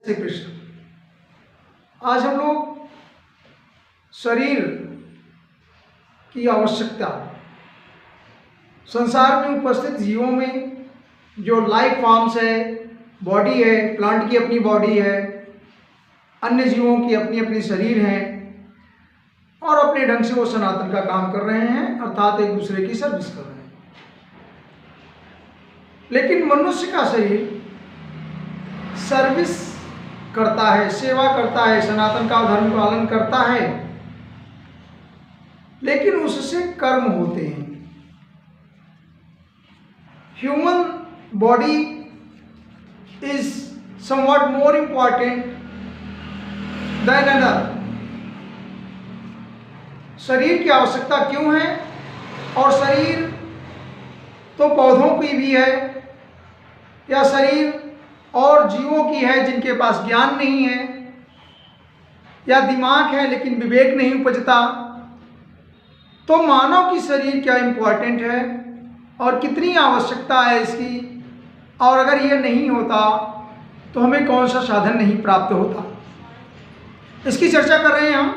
श्री कृष्ण। आज हम लोग शरीर की आवश्यकता, संसार में उपस्थित जीवों में जो लाइफ फॉर्म्स है, बॉडी है, प्लांट की अपनी बॉडी है, अन्य जीवों की अपनी अपनी शरीर है और अपने ढंग से वो सनातन का काम कर रहे हैं, अर्थात एक दूसरे की सर्विस कर रहे हैं। लेकिन मनुष्य का शरीर सर्विस करता है, सेवा करता है, सनातन का धर्म पालन करता है, लेकिन उससे कर्म होते हैं। Human body is somewhat more important than other. शरीर की आवश्यकता क्यों है? और शरीर तो पौधों की भी है, या शरीर और जीवों की है जिनके पास ज्ञान नहीं है, या दिमाग है लेकिन विवेक नहीं उपजता। तो मानव की शरीर क्या इम्पोर्टेंट है और कितनी आवश्यकता है इसकी, और अगर ये नहीं होता तो हमें कौन सा साधन नहीं प्राप्त होता, इसकी चर्चा कर रहे हैं हम।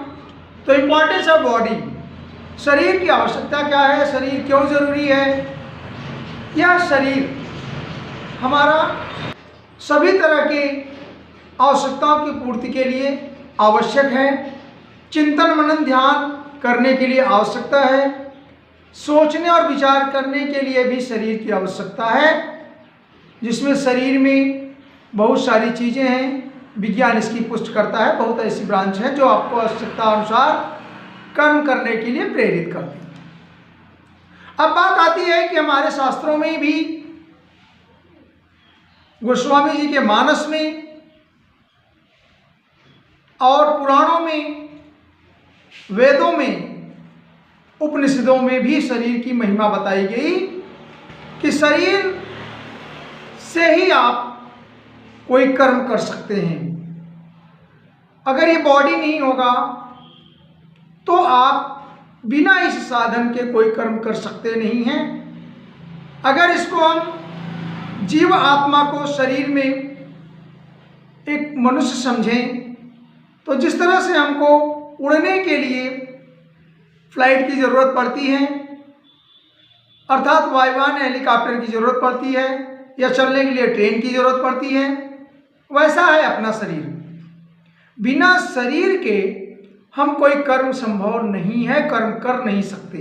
तो इम्पोर्टेंस ऑफ बॉडी, शरीर की आवश्यकता क्या है, शरीर क्यों जरूरी है। यह शरीर हमारा सभी तरह की आवश्यकताओं की पूर्ति के लिए आवश्यक है। चिंतन मनन ध्यान करने के लिए आवश्यकता है, सोचने और विचार करने के लिए भी शरीर की आवश्यकता है, जिसमें शरीर में बहुत सारी चीज़ें हैं। विज्ञान इसकी पुष्टि करता है, बहुत ऐसी ब्रांच है जो आपको आवश्यकता अनुसार कर्म करने के लिए प्रेरित करती है। अब बात आती है कि हमारे शास्त्रों में भी, गोस्वामी जी के मानस में और पुराणों में, वेदों में, उपनिषदों में भी शरीर की महिमा बताई गई कि शरीर से ही आप कोई कर्म कर सकते हैं। अगर ये बॉडी नहीं होगा तो आप बिना इस साधन के कोई कर्म कर सकते नहीं हैं। अगर इसको हम जीव आत्मा को शरीर में एक मनुष्य समझें, तो जिस तरह से हमको उड़ने के लिए फ्लाइट की ज़रूरत पड़ती है, अर्थात वायुयान हेलीकॉप्टर की ज़रूरत पड़ती है, या चलने के लिए ट्रेन की ज़रूरत पड़ती है, वैसा है अपना शरीर। बिना शरीर के हम कोई कर्म संभव नहीं है, कर्म कर नहीं सकते।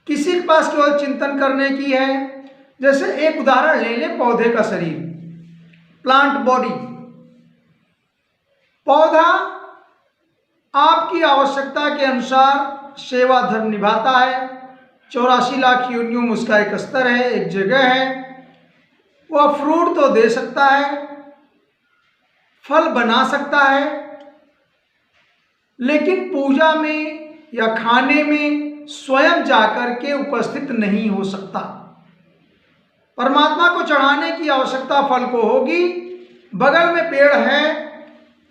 किसी के पास केवल चिंतन करने की है। जैसे एक उदाहरण ले लें, पौधे का शरीर, प्लांट बॉडी। पौधा आपकी आवश्यकता के अनुसार सेवा धर्म निभाता है। 84 लाख योनियों में उसका एक स्तर है, एक जगह है। वह फ्रूट तो दे सकता है, फल बना सकता है, लेकिन पूजा में या खाने में स्वयं जाकर के उपस्थित नहीं हो सकता। परमात्मा को चढ़ाने की आवश्यकता फल को होगी। बगल में पेड़ है,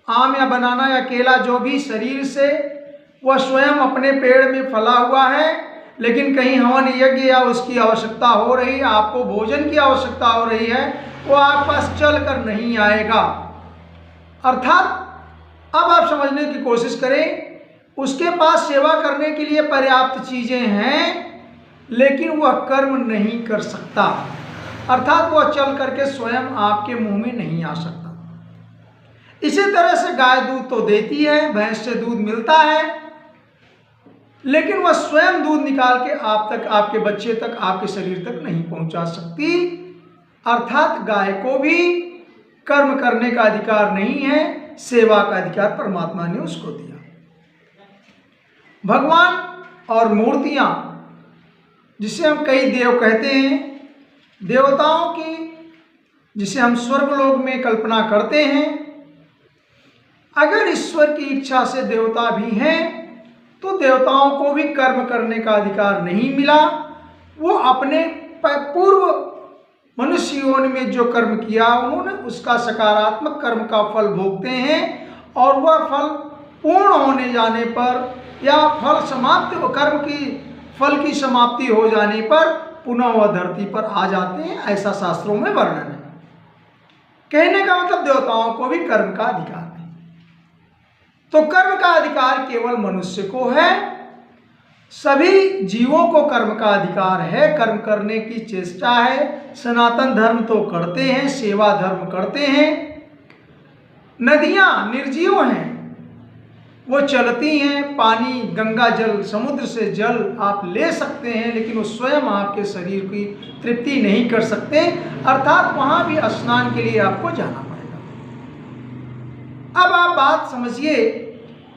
आम या बनाना या केला, जो भी शरीर से वह स्वयं अपने पेड़ में फला हुआ है, लेकिन कहीं हवन यज्ञ या उसकी आवश्यकता हो रही है, आपको भोजन की आवश्यकता हो रही है, वो आप पास चल कर नहीं आएगा। अर्थात अब आप समझने की कोशिश करें, उसके पास सेवा करने के लिए पर्याप्त चीज़ें हैं, लेकिन वह कर्म नहीं कर सकता। अर्थात वह चल करके स्वयं आपके मुंह में नहीं आ सकता। इसी तरह से गाय दूध तो देती है, भैंस से दूध मिलता है, लेकिन वह स्वयं दूध निकाल के आप तक, आपके बच्चे तक, आपके शरीर तक नहीं पहुंचा सकती। अर्थात गाय को भी कर्म करने का अधिकार नहीं है, सेवा का अधिकार परमात्मा ने उसको दिया। भगवान और मूर्तियां, जिसे हम कई देव कहते हैं, देवताओं की जिसे हम स्वर्गलोक में कल्पना करते हैं, अगर ईश्वर की इच्छा से देवता भी हैं तो देवताओं को भी कर्म करने का अधिकार नहीं मिला। वो अपने पूर्व मनुष्य योनि में जो कर्म किया, उन्होंने उसका सकारात्मक कर्म का फल भोगते हैं, और वह फल पूर्ण होने जाने पर या फल समाप्त, कर्म की फल की समाप्ति हो जाने पर पुनः वह धरती पर आ जाते हैं। ऐसा शास्त्रों में वर्णन है। कहने का मतलब देवताओं को भी कर्म का अधिकार नहीं। तो कर्म का अधिकार केवल मनुष्य को है, सभी जीवों को कर्म का अधिकार है, कर्म करने की चेष्टा है। सनातन धर्म तो करते हैं, सेवा धर्म करते हैं। नदियां निर्जीव हैं, वो चलती हैं, पानी गंगा जल समुद्र से जल आप ले सकते हैं, लेकिन वो स्वयं आपके शरीर की तृप्ति नहीं कर सकते, अर्थात वहां भी स्नान के लिए आपको जाना पड़ेगा। अब आप बात समझिए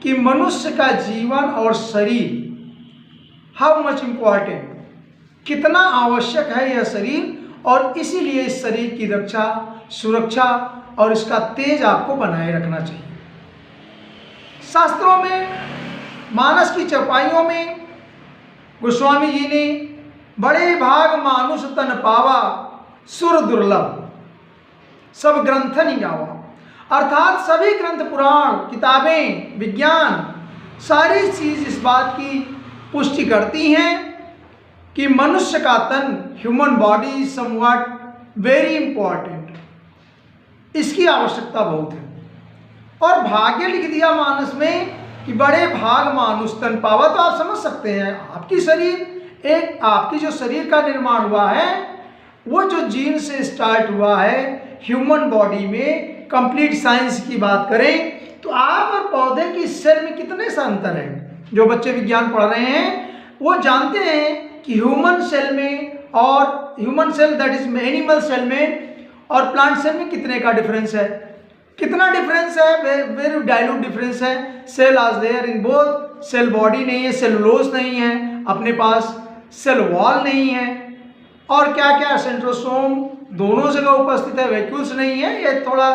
कि मनुष्य का जीवन और शरीर हाउ मच इम्पॉर्टेंट, कितना आवश्यक है यह शरीर, और इसीलिए इस शरीर की रक्षा, सुरक्षा और इसका तेज आपको बनाए रखना चाहिए। शास्त्रों में, मानस की चौपाइयों में गोस्वामी जी ने बड़े भाग मानुष तन पावा सुर दुर्लभ सब ग्रंथन गावा, अर्थात सभी ग्रंथ, पुराण, किताबें, विज्ञान, सारी चीज इस बात की पुष्टि करती हैं कि मनुष्य का तन, human body somewhat very important, इसकी आवश्यकता बहुत है। और भाग्य लिख दिया मानस में कि बड़े भाग मानुष तन पावा, तो आप समझ सकते हैं आपकी शरीर, एक आपकी जो शरीर का निर्माण हुआ है वो जो जीन से स्टार्ट हुआ है ह्यूमन बॉडी में, कंप्लीट साइंस की बात करें तो आप और पौधे की सेल में कितने सा अंतर है। जो बच्चे विज्ञान पढ़ रहे हैं वो जानते हैं कि ह्यूमन सेल में और human cell that is animal cell में और प्लांट सेल में कितने का डिफरेंस है, कितना डिफरेंस है, वेरी डाइल्यूट डिफरेंस है। सेल आज there in both, cell body नहीं है, सेलुलोज नहीं है अपने पास, सेल वॉल नहीं है, और क्या क्या सेंट्रोसोम दोनों जगह उपस्थित है, वैक्यूल्स नहीं है। ये थोड़ा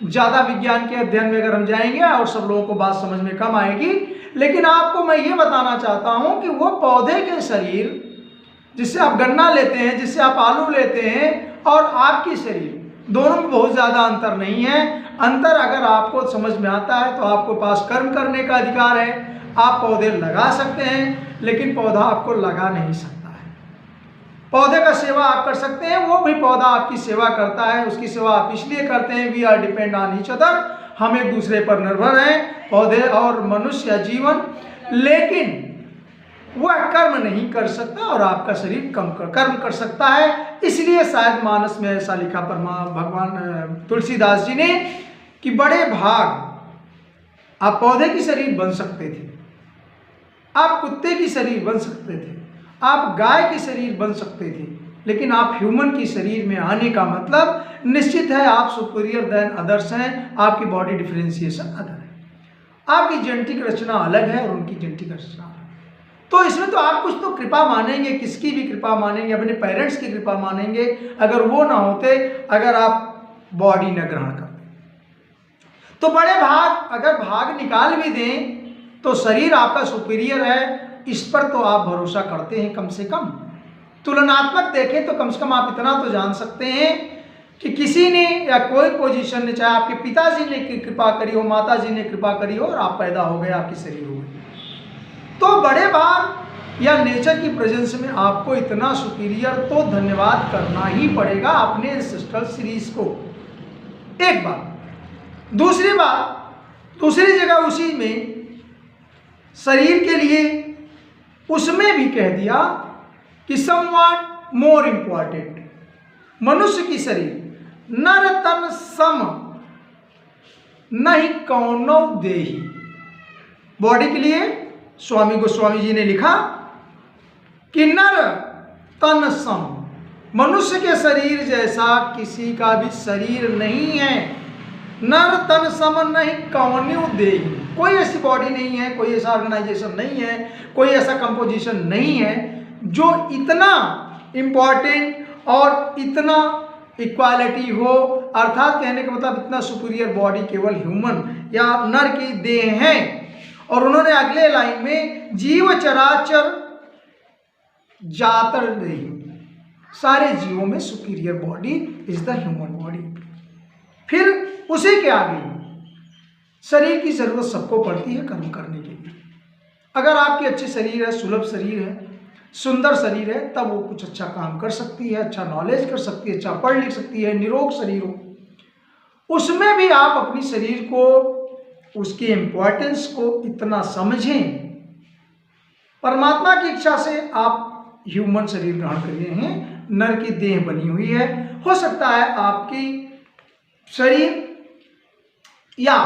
ज़्यादा विज्ञान के अध्ययन में अगर हम जाएंगे और सब लोगों को बात समझ में कम आएगी, लेकिन आपको मैं ये बताना चाहता हूँ कि वो पौधे के शरीर जिससे आप गन्ना लेते हैं, जिससे आप आलू लेते हैं, और आपकी शरीर, दोनों में बहुत ज़्यादा अंतर नहीं है। अंतर अगर आपको समझ में आता है तो आपको पास कर्म करने का अधिकार है। आप पौधे लगा सकते हैं, लेकिन पौधा आपको लगा नहीं सकता है। पौधे का सेवा आप कर सकते हैं, वो भी पौधा आपकी सेवा करता है, उसकी सेवा आप इसलिए करते हैं, we are depend on each other, हम एक दूसरे पर निर्भर हैं, पौधे और मनुष्य जीवन। लेकिन वह कर्म नहीं कर सकता और आपका शरीर कर्म कर सकता है। इसलिए शायद मानस में ऐसा लिखा भगवान तुलसीदास जी ने कि बड़े भाग आप पौधे की शरीर बन सकते थे, आप कुत्ते की शरीर बन सकते थे, आप गाय की शरीर बन सकते थे, लेकिन आप ह्यूमन की शरीर में आने का मतलब निश्चित है आप सुपीरियर देन अदर्स हैं, आपकी बॉडी डिफरेंशिएशन अदर है, आपकी जेनेटिक रचना अलग है और उनकी जेनेटिक रचना अलग है। तो इसमें तो आप कुछ तो कृपा मानेंगे, किसकी भी कृपा मानेंगे, अपने पेरेंट्स की कृपा मानेंगे, अगर वो ना होते, अगर आप बॉडी न ग्रहण करते। तो बड़े भाग अगर भाग निकाल भी दें तो शरीर आपका सुपीरियर है, इस पर तो आप भरोसा करते हैं। कम से कम तुलनात्मक देखें तो कम से कम आप इतना तो जान सकते हैं कि किसी ने या कोई पोजीशन ने, चाहे आपके पिताजी ने कृपा करी हो, माता जी ने कृपा करी हो और आप पैदा हो गए, आपकी शरीर हो गई, तो बड़े भाग या नेचर की प्रेजेंस में आपको इतना सुपीरियर तो धन्यवाद करना ही पड़ेगा अपने एंसेस्ट्रल सीरीज को। एक बात। दूसरी बात, दूसरी जगह उसी में शरीर के लिए उसमें भी कह दिया कि समवॉट मोर इंपॉर्टेंट, मनुष्य की शरीर नर तन सम नहीं कौनो देही। बॉडी के लिए स्वामी गोस्वामी जी ने लिखा कि नर तन सम, मनुष्य के शरीर जैसा किसी का भी शरीर नहीं है। नर तन सम नहीं कौनो देही, कोई ऐसी बॉडी नहीं है, कोई ऐसा ऑर्गेनाइजेशन नहीं है, कोई ऐसा कंपोजिशन नहीं है जो इतना इम्पॉर्टेंट और इतना इक्वालिटी हो, अर्थात कहने का मतलब इतना सुपीरियर बॉडी केवल ह्यूमन या नर की देह है। और उन्होंने अगले लाइन में जीव चराचर जातर देही, सारे जीवों में superior body is the human body. फिर उसी के आगे शरीर की जरूरत सबको पड़ती है कर्म करने के लिए। अगर आपकी अच्छी शरीर है, सुलभ शरीर है, सुंदर शरीर है, तब वो कुछ अच्छा काम कर सकती है, अच्छा नॉलेज कर सकती है, अच्छा पढ़ लिख सकती है, निरोग शरीर हो। उसमें भी आप अपनी शरीर को, उसके इम्पोर्टेंस को इतना समझें। परमात्मा की इच्छा से आप ह्यूमन शरीर ग्रहण कर रहे हैं, नर की देह बनी हुई है। हो सकता है आपकी शरीर या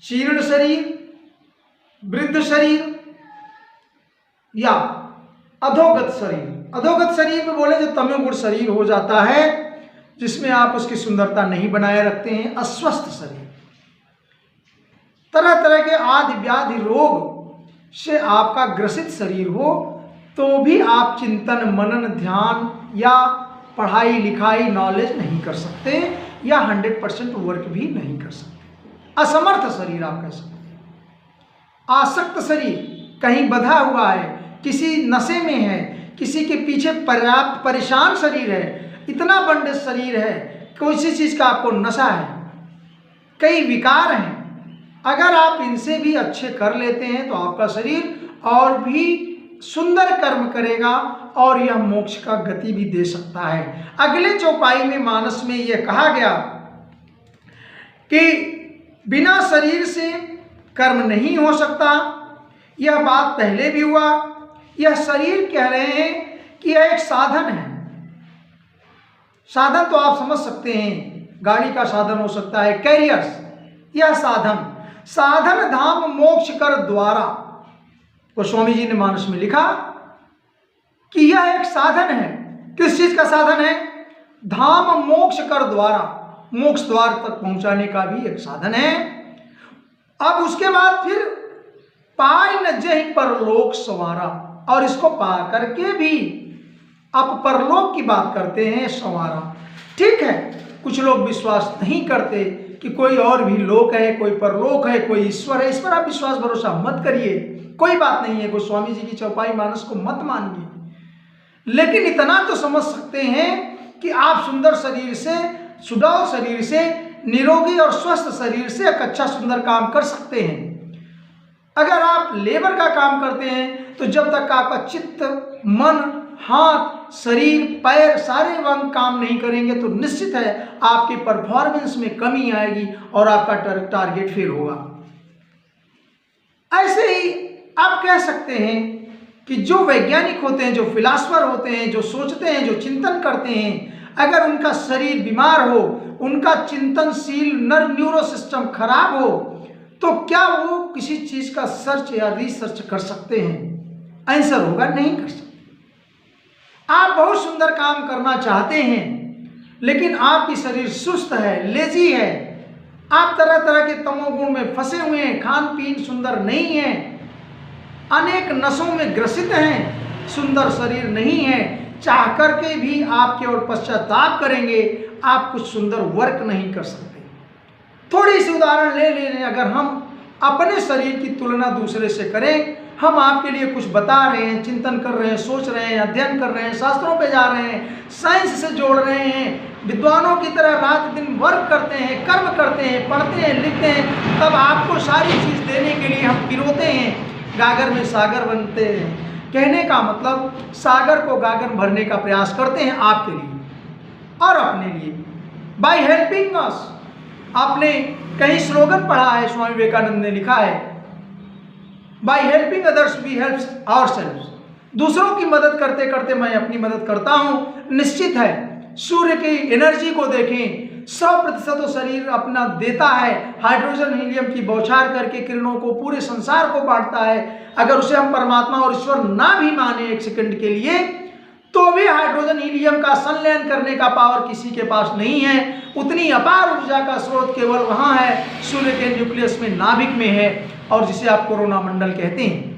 जीर्ण शरीर, वृद्ध शरीर या अधोगत शरीर। अधोगत शरीर में बोले जो तमोगुण शरीर हो जाता है, जिसमें आप उसकी सुंदरता नहीं बनाए रखते हैं। अस्वस्थ शरीर, तरह तरह के आदि व्याधि रोग से आपका ग्रसित शरीर हो, तो भी आप चिंतन मनन ध्यान या पढ़ाई लिखाई नॉलेज नहीं कर सकते, या 100% वर्क भी नहीं कर सकते। असमर्थ शरीर आप कह सकते हैं। आसक्त शरीर, कहीं बंधा हुआ है, किसी नशे में है, किसी के पीछे पर्याप्त परेशान शरीर है, इतना बंद शरीर है, किसी चीज का आपको नशा है, कई विकार हैं। अगर आप इनसे भी अच्छे कर लेते हैं तो आपका शरीर और भी सुंदर कर्म करेगा और यह मोक्ष का गति भी दे सकता है। अगले चौपाई में मानस में यह कहा गया कि बिना शरीर से कर्म नहीं हो सकता। यह बात पहले भी हुआ। यह शरीर कह रहे हैं कि यह एक साधन है। साधन तो आप समझ सकते हैं, गाड़ी का साधन हो सकता है, कैरियर्स। यह साधन, साधन धाम मोक्ष कर द्वारा, गोस्वामी जी ने मानस में लिखा कि यह एक साधन है। किस चीज का साधन है? धाम मोक्ष कर द्वारा, मोक्ष द्वार तक पहुंचाने का भी एक साधन है। अब उसके बाद फिर पाय न जहि परलोक सवारा, और इसको पा करके भी आप परलोक की बात करते हैं, सवारा। ठीक है, कुछ लोग विश्वास नहीं करते कि कोई और भी लोक है, कोई परलोक है, कोई ईश्वर है। इस पर आप विश्वास भरोसा मत करिए, कोई बात नहीं है। गोस्वामी जी की चौपाई मानस को मत मानिए, लेकिन इतना तो समझ सकते हैं कि आप सुंदर शरीर से, सुडौल शरीर से, निरोगी और स्वस्थ शरीर से एक अच्छा सुंदर काम कर सकते हैं। अगर आप लेबर का काम करते हैं तो जब तक आपका चित्त, मन, हाथ, शरीर, पैर सारे अंग काम नहीं करेंगे तो निश्चित है आपकी परफॉर्मेंस में कमी आएगी और आपका टारगेट फेल होगा। ऐसे ही आप कह सकते हैं कि जो वैज्ञानिक होते हैं, जो फिलासफर होते हैं, जो सोचते हैं, जो चिंतन करते हैं, अगर उनका शरीर बीमार हो, उनका चिंतनशील न्यूरो सिस्टम खराब हो, तो क्या वो किसी चीज का सर्च या रिसर्च कर सकते हैं? आंसर होगा नहीं कर सकते। आप बहुत सुंदर काम करना चाहते हैं, लेकिन आपकी शरीर सुस्त है, लेजी है, आप तरह तरह के तमोगुण में फंसे हुए हैं, खान पीन सुंदर नहीं है, अनेक नशों में ग्रसित हैं, सुंदर शरीर नहीं है, चाह करके भी आपके और पश्चाताप करेंगे, आप कुछ सुंदर वर्क नहीं कर सकते। थोड़ी सी उदाहरण ले लें, अगर हम अपने शरीर की तुलना दूसरे से करें, हम आपके लिए कुछ बता रहे हैं, चिंतन कर रहे हैं, सोच रहे हैं, अध्ययन कर रहे हैं, शास्त्रों पे जा रहे हैं, साइंस से जोड़ रहे हैं, विद्वानों की तरह रात दिन वर्क करते हैं, कर्म करते हैं, पढ़ते हैं, लिखते हैं, तब आपको सारी चीज़ देने के लिए हम पिरोते हैं, गागर में सागर बनते हैं। कहने का मतलब सागर को गागर भरने का प्रयास करते हैं आपके लिए और अपने लिए। बाय हेल्पिंग अस, आपने कहीं स्लोगन पढ़ा है, स्वामी विवेकानंद ने लिखा है, by helping others we help ourselves. दूसरों की मदद करते करते मैं अपनी मदद करता हूं। निश्चित है, सूर्य की एनर्जी को देखें, 100% शरीर अपना देता है, हाइड्रोजन हीलियम की बौछार करके किरणों को पूरे संसार को बांटता है। अगर उसे हम परमात्मा और ईश्वर ना भी माने एक सेकंड के लिए, तो भी हाइड्रोजन हीलियम का संलयन करने का पावर किसी के पास नहीं है। उतनी अपार ऊर्जा का स्रोत केवल वहां है, सूर्य के न्यूक्लियस में, नाभिक में है, और जिसे आप कोरोना मंडल कहते हैं।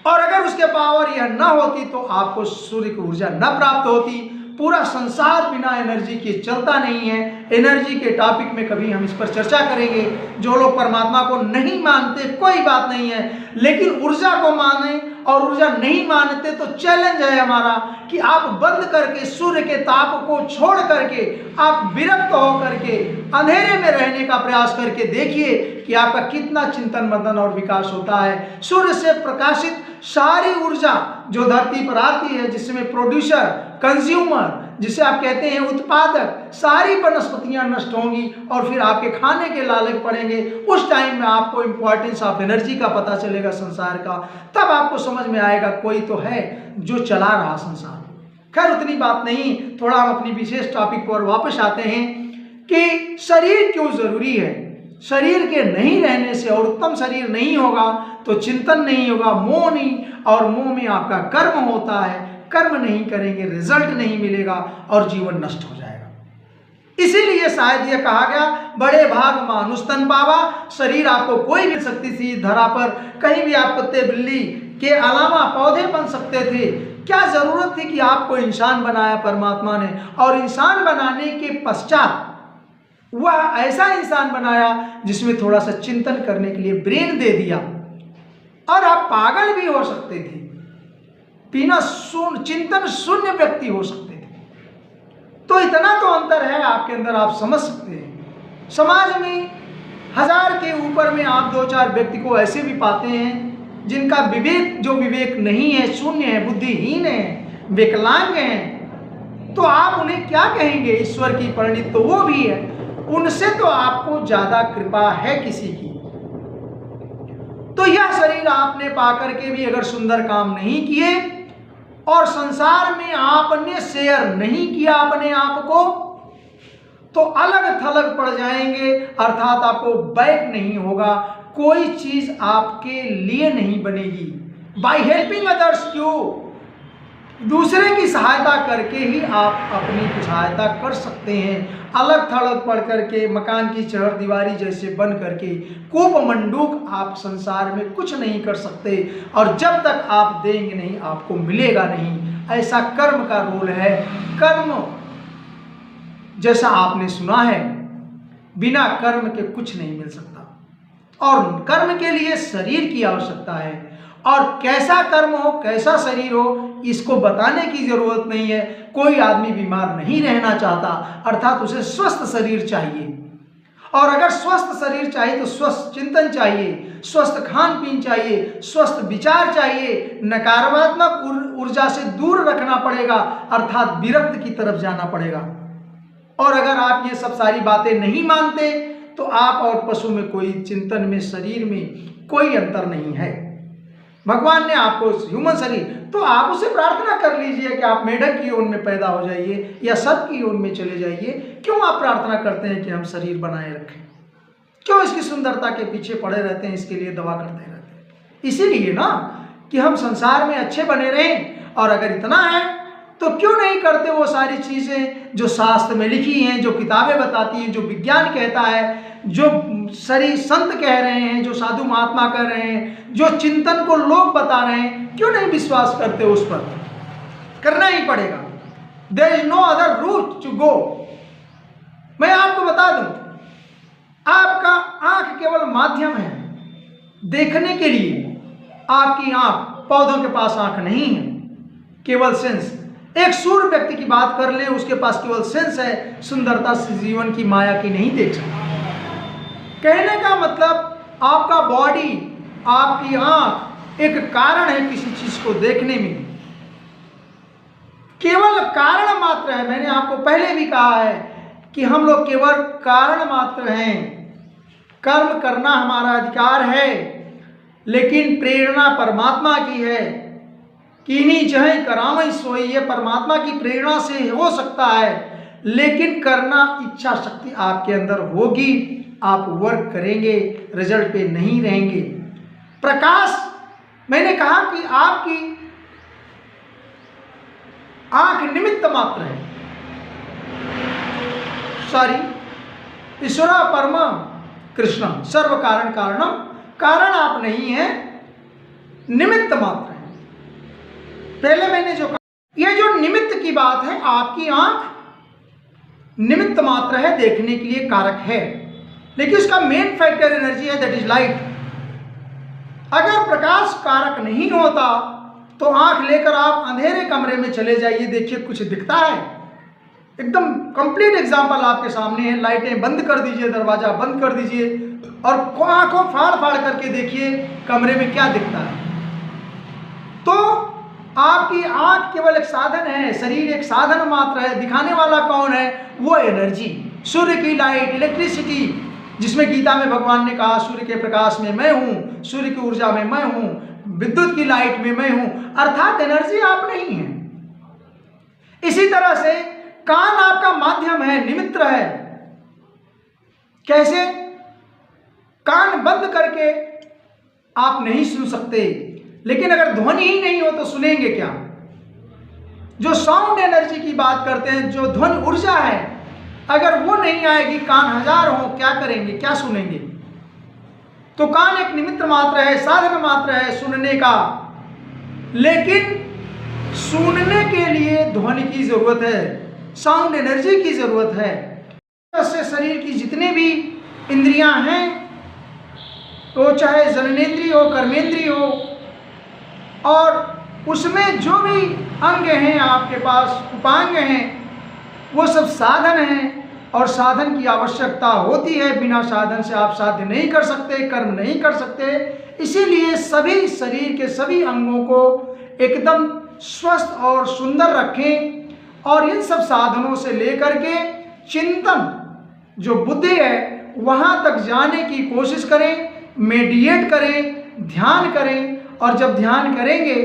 और अगर उसके पावर यह न होती तो आपको सूर्य की ऊर्जा न प्राप्त होती। पूरा संसार बिना एनर्जी के चलता नहीं है। एनर्जी के टॉपिक में कभी हम इस पर चर्चा करेंगे। जो लोग परमात्मा को नहीं मानते कोई बात नहीं है, लेकिन ऊर्जा को माने और ऊर्जा नहीं मानते तो चैलेंज है हमारा कि आप बंद करके सूर्य के ताप को छोड़ करके आप विरक्त हो करके अंधेरे में रहने का प्रयास करके देखिए कि आपका कितना चिंतन मनन और विकास होता है। सूर्य से प्रकाशित सारी ऊर्जा जो धरती पर आती है, जिसमें प्रोड्यूसर, कंज्यूमर, जिसे आप कहते हैं उत्पादक, सारी वनस्पतियां नष्ट होंगी और फिर आपके खाने के लालच पड़ेंगे। उस टाइम में आपको इंपॉर्टेंस ऑफ एनर्जी का पता चलेगा संसार का, तब आपको समझ में आएगा कोई तो है जो चला रहा संसार। खैर उतनी बात नहीं, थोड़ा हम अपनी विशेष टॉपिक पर वापस आते हैं कि शरीर क्यों जरूरी है। शरीर के नहीं रहने से और उत्तम शरीर नहीं होगा तो चिंतन नहीं होगा, मोह नहीं, और मोह में आपका कर्म होता है, कर्म नहीं करेंगे रिजल्ट नहीं मिलेगा और जीवन नष्ट हो जाएगा। इसीलिए शायद यह कहा गया बड़े भाग मानुष तन पावा। शरीर आपको कोई मिल सकती थी धरा पर, कहीं भी आप कुत्ते बिल्ली के अलावा पौधे बन सकते थे। क्या जरूरत थी कि आपको इंसान बनाया परमात्मा ने, और इंसान बनाने के पश्चात वह ऐसा इंसान बनाया जिसमें थोड़ा सा चिंतन करने के लिए ब्रेन दे दिया। और आप पागल भी हो सकते थे, बिना चिंतन शून्य व्यक्ति हो सकते थे। तो इतना तो अंतर है आपके अंदर, आप समझ सकते हैं। समाज में 1000 के ऊपर में आप 2-4 व्यक्ति को ऐसे भी पाते हैं जिनका विवेक जो विवेक नहीं है, शून्य है, बुद्धिहीन है, विकलांग हैं। तो आप उन्हें क्या कहेंगे? ईश्वर की परिणीत तो वो भी है, उनसे तो आपको ज्यादा कृपा है किसी की। तो यह शरीर आपने पाकर के भी अगर सुंदर काम नहीं किए और संसार में आपने शेयर नहीं किया अपने आप को, तो अलग थलग पड़ जाएंगे, अर्थात आपको बैक नहीं होगा, कोई चीज आपके लिए नहीं बनेगी। बाय हेल्पिंग अदर्स, यू दूसरे की सहायता करके ही आप अपनी सहायता कर सकते हैं। अलग थलग पढ़ करके, मकान की चहर दीवारी जैसे बन करके, कूप मंडूक आप संसार में कुछ नहीं कर सकते, और जब तक आप देंगे नहीं आपको मिलेगा नहीं। ऐसा कर्म का रोल है। कर्म जैसा आपने सुना है, बिना कर्म के कुछ नहीं मिल सकता, और कर्म के लिए शरीर की आवश्यकता है। और कैसा कर्म हो, कैसा शरीर हो, इसको बताने की जरूरत नहीं है। कोई आदमी बीमार नहीं रहना चाहता, अर्थात उसे स्वस्थ शरीर चाहिए। और अगर स्वस्थ शरीर चाहिए तो स्वस्थ चिंतन चाहिए, स्वस्थ खान पीन चाहिए, स्वस्थ विचार चाहिए, नकारात्मक ऊर्जा से दूर रखना पड़ेगा, अर्थात विरक्त की तरफ जाना पड़ेगा। और अगर आप ये सब सारी बातें नहीं मानते तो आप और पशु में कोई चिंतन में, शरीर में कोई अंतर नहीं है। भगवान ने आपको ह्यूमन शरीर, तो आप उसे प्रार्थना कर लीजिए कि आप मेढक की योनि में पैदा हो जाइए या सर्प की योनि में चले जाइए। क्यों आप प्रार्थना करते हैं कि हम शरीर बनाए रखें? क्यों इसकी सुंदरता के पीछे पड़े रहते हैं, इसके लिए दवा करते रहते हैं? इसीलिए ना कि हम संसार में अच्छे बने रहें। और अगर इतना है तो क्यों नहीं करते वो सारी चीजें जो शास्त्र में लिखी हैं, जो किताबें बताती हैं, जो विज्ञान कहता है, जो शरीर संत कह रहे हैं, जो साधु महात्मा कह रहे हैं, जो चिंतन को लोग बता रहे हैं, क्यों नहीं विश्वास करते? उस पर करना ही पड़ेगा। There is no other route to go. मैं आपको बता दूं, आपका आंख केवल माध्यम है देखने के लिए। आपकी आंख, पौधों के पास आंख नहीं है, केवल सेंस। एक सूर्य व्यक्ति की बात कर ले, उसके पास केवल सेंस है, सुंदरता से जीवन की माया की नहीं देख सकता। कहने का मतलब आपका बॉडी, आपकी आंख एक कारण है किसी चीज को देखने में, केवल कारण मात्र है। मैंने आपको पहले भी कहा है कि हम लोग केवल कारण मात्र हैं। कर्म करना हमारा अधिकार है, लेकिन प्रेरणा परमात्मा की है। कीनी चाहे करावई सोई, ये परमात्मा की प्रेरणा से हो सकता है, लेकिन करना इच्छा शक्ति आपके अंदर होगी। आप वर्क करेंगे, रिजल्ट पे नहीं रहेंगे। प्रकाश, मैंने कहा कि आपकी आंख निमित्त मात्र है। सॉरी, ईश्वर परमा कृष्ण सर्व कारण कारणम, कारण आप नहीं है, निमित्त मात्र है। पहले मैंने जो कहा, यह जो निमित्त की बात है, आपकी आंख निमित्त मात्र है, देखने के लिए कारक है, लेकिन उसका मेन फैक्टर एनर्जी है, दैट इज लाइट। अगर प्रकाश कारक नहीं होता तो आंख लेकर आप अंधेरे कमरे में चले जाइए, देखिए कुछ दिखता है? एकदम कंप्लीट एग्जांपल आपके सामने है। लाइटें बंद कर दीजिए, दरवाजा बंद कर दीजिए और आंखों फाड़ फाड़ करके देखिए कमरे में क्या दिखता है। तो आपकी आंख केवल एक साधन है, शरीर एक साधन मात्र है। दिखाने वाला कौन है? वो एनर्जी, सूर्य की लाइट, इलेक्ट्रिसिटी, जिसमें गीता में भगवान ने कहा सूर्य के प्रकाश में मैं हूं, सूर्य की ऊर्जा में मैं हूं, विद्युत की लाइट में मैं हूं, अर्थात एनर्जी आप नहीं है। इसी तरह से कान आपका माध्यम है, निमित्त है। कैसे? कान बंद करके आप नहीं सुन सकते, लेकिन अगर ध्वनि ही नहीं हो तो सुनेंगे क्या? जो साउंड एनर्जी की बात करते हैं, जो ध्वनि ऊर्जा है, अगर वो नहीं आएगी, कान हजार हो, क्या करेंगे, क्या सुनेंगे? तो कान एक निमित्त मात्र है, साधन मात्र है सुनने का, लेकिन सुनने के लिए ध्वनि की जरूरत है, साउंड एनर्जी की जरूरत है। इससे शरीर की जितने भी इंद्रियां हैं, तो चाहे जननेंद्रिय हो, कर्मेंद्रिय हो, और उसमें जो भी अंग हैं आपके पास, उपांग हैं, वो सब साधन हैं। और साधन की आवश्यकता होती है, बिना साधन से आप साध्य नहीं कर सकते, कर्म नहीं कर सकते। इसीलिए सभी शरीर के सभी अंगों को एकदम स्वस्थ और सुंदर रखें, और इन सब साधनों से लेकर के चिंतन जो बुद्धि है वहाँ तक जाने की कोशिश करें, मेडिटेट करें, ध्यान करें। और जब ध्यान करेंगे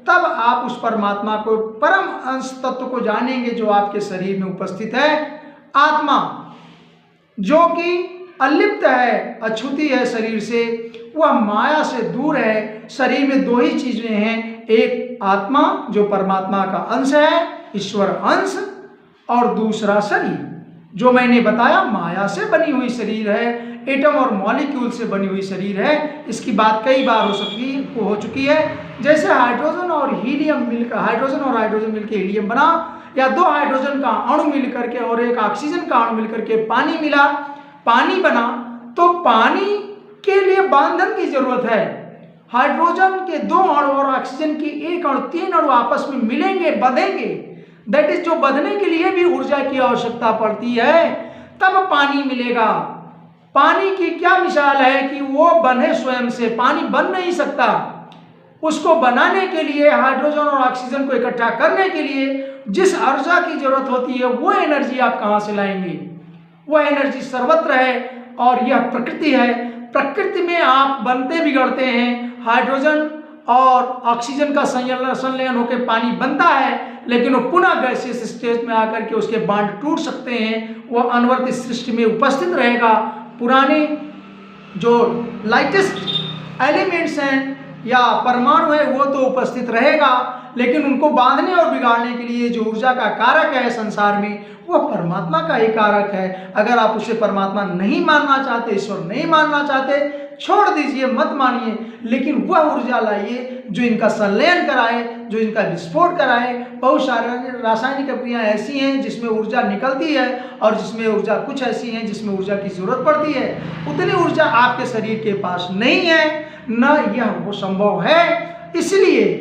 तब आप उस परमात्मा को, परम अंश तत्व को जानेंगे जो आपके शरीर में उपस्थित है। आत्मा जो कि अलिप्त है, अछूती है शरीर से, वह माया से दूर है। शरीर में दो ही चीजें हैं, एक आत्मा जो परमात्मा का अंश है, ईश्वर अंश, और दूसरा शरीर जो मैंने बताया माया से बनी हुई शरीर है, एटम और मॉलिक्यूल से बनी हुई शरीर है। इसकी बात कई बार हो चुकी है। जैसे हाइड्रोजन और हीलियम मिलकर, हाइड्रोजन और हाइड्रोजन मिलकर हीलियम बना, या दो हाइड्रोजन का अणु मिलकर के और एक ऑक्सीजन का अणु मिलकर के पानी मिला, पानी बना। तो पानी के लिए बांधन की जरूरत है। हाइड्रोजन के दो अणु और ऑक्सीजन की एक अणु, तीन अणु आपस में मिलेंगे, बंधेंगे। दैट इज, जो बंधने के लिए भी ऊर्जा की आवश्यकता पड़ती है, तब पानी मिलेगा। पानी की क्या मिसाल है कि वो बने स्वयं से, पानी बन नहीं सकता। उसको बनाने के लिए, हाइड्रोजन और ऑक्सीजन को इकट्ठा करने के लिए जिस ऊर्जा की जरूरत होती है, वो एनर्जी आप कहाँ से लाएंगे? वह एनर्जी सर्वत्र है, और यह प्रकृति है। प्रकृति में आप बनते बिगड़ते हैं, हाइड्रोजन और ऑक्सीजन का संलयन होकर पानी बनता है, लेकिन वो पुनः गैसियस स्टेज में आकर के उसके बांध टूट सकते हैं। वह अनवर्त सृष्टि में उपस्थित रहेगा। पुराने जो लाइटेस्ट एलिमेंट्स हैं या परमाणु है, वो तो उपस्थित रहेगा, लेकिन उनको बांधने और बिगाड़ने के लिए जो ऊर्जा का कारक है संसार में, वो परमात्मा का ही कारक है। अगर आप उसे परमात्मा नहीं मानना चाहते, ईश्वर नहीं मानना चाहते, छोड़ दीजिए, मत मानिए, लेकिन वह ऊर्जा लाइए जो इनका संलयन कराए, जो इनका विस्फोट कराए। बहुत सारे रासायनिक क्रियाएं ऐसी हैं जिसमें ऊर्जा निकलती है, और जिसमें ऊर्जा कुछ ऐसी हैं जिसमें ऊर्जा की जरूरत पड़ती है। उतनी ऊर्जा आपके शरीर के पास नहीं है, न यह वो संभव है। इसलिए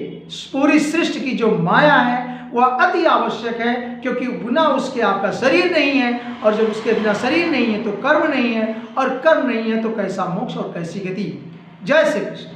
पूरी सृष्टि की जो माया है वह अति आवश्यक है, क्योंकि बिना उसके आपका शरीर नहीं है, और जब उसके बिना शरीर नहीं है तो कर्म नहीं है, और कर्म नहीं है तो कैसा मोक्ष और कैसी गति। जय श्री कृष्ण।